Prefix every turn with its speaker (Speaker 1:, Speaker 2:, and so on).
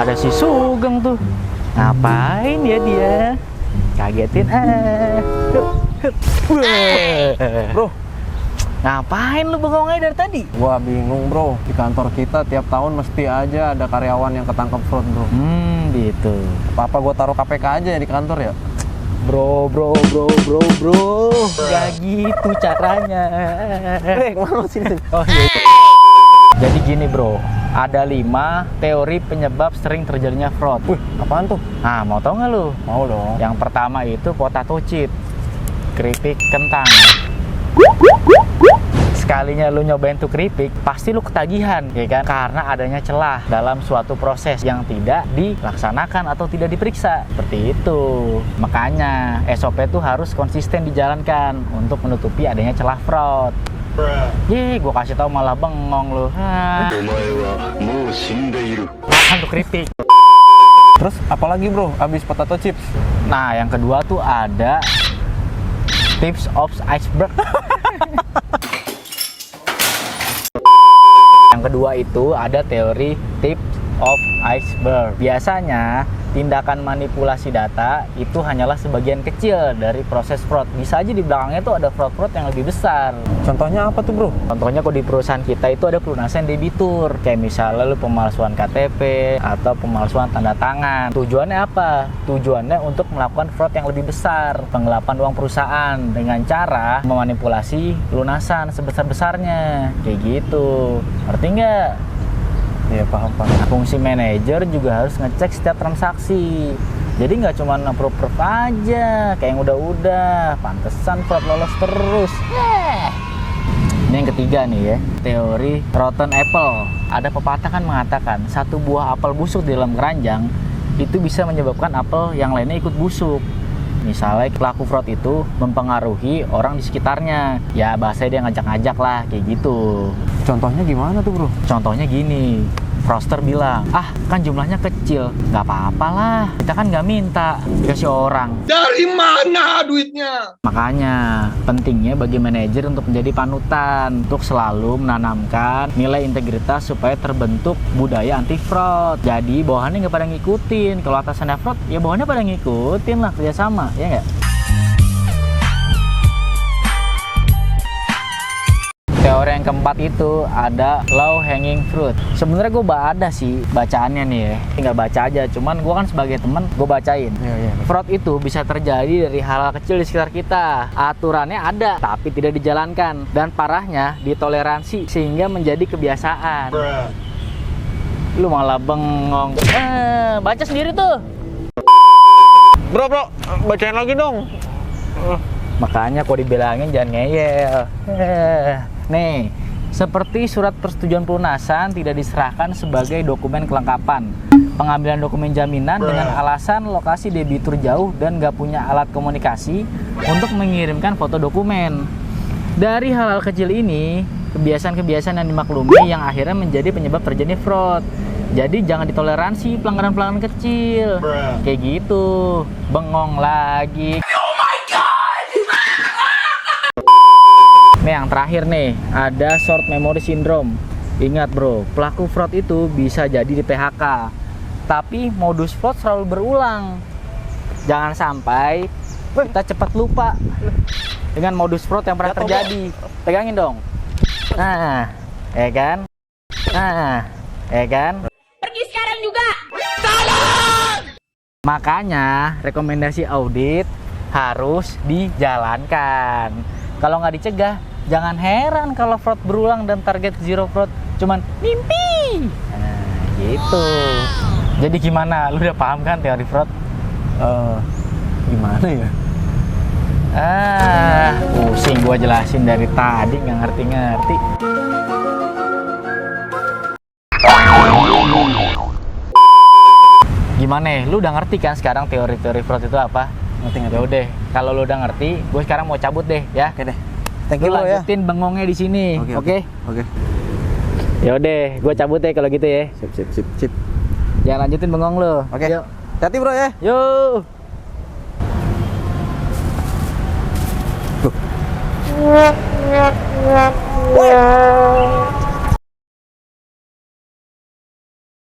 Speaker 1: Ada si Sugeng tuh. Ngapain ya dia? Kagetin
Speaker 2: Bro,
Speaker 1: ngapain lu bengong aja dari tadi?
Speaker 2: gua bingung bro. Di kantor kita tiap tahun mesti aja ada karyawan yang ketangkep fraud bro.
Speaker 1: Gitu.
Speaker 2: Apa gua taruh KPK aja ya di kantor ya?
Speaker 1: Bro. Gak gitu caranya.
Speaker 2: Kemana sih?
Speaker 1: Oh iya. Jadi gini bro, ada 5 teori penyebab sering terjadinya fraud.
Speaker 2: Wih, apaan tuh?
Speaker 1: Nah, mau tau nggak lu?
Speaker 2: Mau dong.
Speaker 1: Yang pertama itu potato chip, keripik kentang. Sekalinya lu nyobain tuh keripik, pasti lu ketagihan, ya kan? Karena adanya celah dalam suatu proses yang tidak dilaksanakan atau tidak diperiksa. Seperti itu. Makanya SOP itu harus konsisten dijalankan untuk menutupi adanya celah fraud. Gua kasih tahu malah bengong lu. Makan tuh keripik.
Speaker 2: Terus apalagi bro, abis potato chips?
Speaker 1: Nah, yang kedua tuh ada tips of iceberg. Yang kedua itu ada teori tips of iceberg. Biasanya tindakan manipulasi data itu hanyalah sebagian kecil dari proses fraud. Bisa aja di belakangnya tuh ada fraud-fraud yang lebih besar.
Speaker 2: Contohnya apa tuh bro?
Speaker 1: Contohnya kalau di perusahaan kita itu ada pelunasan debitur. Kayak misalnya lu pemalsuan KTP atau pemalsuan tanda tangan. Tujuannya apa? Tujuannya untuk melakukan fraud yang lebih besar. Penggelapan uang perusahaan dengan cara memanipulasi lunasan sebesar-besarnya. Kayak gitu. Ngerti nggak?
Speaker 2: Iya paham.
Speaker 1: Fungsi manajer juga harus ngecek setiap transaksi. Jadi nggak cuma approve aja, kayak yang udah-udah. Pantesan fraud lolos terus. Ini yang ketiga nih ya, teori rotten apple. Ada pepatah kan mengatakan satu buah apel busuk di dalam keranjang itu bisa menyebabkan apel yang lainnya ikut busuk. Misalnya pelaku fraud itu mempengaruhi orang di sekitarnya. Ya bahasanya dia ngajak-ngajak lah, kayak gitu.
Speaker 2: Contohnya gimana tuh bro?
Speaker 1: Contohnya gini, fraudster bilang, kan jumlahnya kecil, nggak apa-apa lah, kita kan nggak minta, dikasih orang.
Speaker 3: Dari mana duitnya?
Speaker 1: Makanya pentingnya bagi manajer untuk menjadi panutan, untuk selalu menanamkan nilai integritas supaya terbentuk budaya anti fraud. Jadi bawahannya nggak pada ngikutin, kalau atasannya fraud, ya bawahannya pada ngikutin lah, kerjasama, ya nggak? Teori yang keempat itu ada low hanging fruit. Sebenarnya gue ada sih bacaannya nih ya. Tinggal baca aja. Cuman gue kan sebagai temen gue bacain.
Speaker 2: Iya.
Speaker 1: Fraud itu bisa terjadi dari hal-hal kecil di sekitar kita. Aturannya ada tapi tidak dijalankan. Dan parahnya ditoleransi sehingga menjadi kebiasaan. Lu malah bengong. Baca sendiri tuh.
Speaker 2: Bro, bacain lagi dong.
Speaker 1: Makanya kok dibilangin jangan ngeyel. Nih, seperti surat persetujuan pelunasan tidak diserahkan sebagai dokumen kelengkapan. Pengambilan dokumen jaminan dengan alasan lokasi debitur jauh dan nggak punya alat komunikasi untuk mengirimkan foto dokumen. Dari hal-hal kecil ini, kebiasaan-kebiasaan yang dimaklumi yang akhirnya menjadi penyebab terjadinya fraud. Jadi jangan ditoleransi pelanggaran-pelanggaran kecil. Kayak gitu. Bengong lagi. Nih yang terakhir nih, ada short memory syndrome. Ingat bro, pelaku fraud itu bisa jadi di PHK. Tapi modus fraud selalu berulang. Jangan sampai kita cepat lupa dengan modus fraud yang pernah terjadi. Pegangin dong. Nah, ya kan? Nah, ya kan?
Speaker 4: Pergi sekarang juga.
Speaker 1: Makanya rekomendasi audit harus dijalankan. Kalau nggak dicegah, jangan heran kalau fraud berulang dan target zero fraud cuman mimpi. Nah, gitu. Jadi gimana? Lu udah paham kan teori fraud?
Speaker 2: Gimana ya?
Speaker 1: Pusing gua jelasin dari tadi nggak ngerti-ngerti. Gimana? Lu udah ngerti kan sekarang teori-teori fraud itu apa?
Speaker 2: Ngerti.
Speaker 1: Ya udah, kalau lu udah ngerti, gue sekarang mau cabut deh ya.
Speaker 2: Oke deh. Thank
Speaker 1: Lu
Speaker 2: you ya.
Speaker 1: lanjutin bengongnya di sini. Oke?
Speaker 2: Oke.
Speaker 1: Ya udah, gue cabut deh kalau gitu ya.
Speaker 2: Sip.
Speaker 1: Jangan lanjutin bengong lu.
Speaker 2: Oke.
Speaker 1: Yuk.
Speaker 2: Hati bro ya.
Speaker 1: Yuk.
Speaker 2: Woi.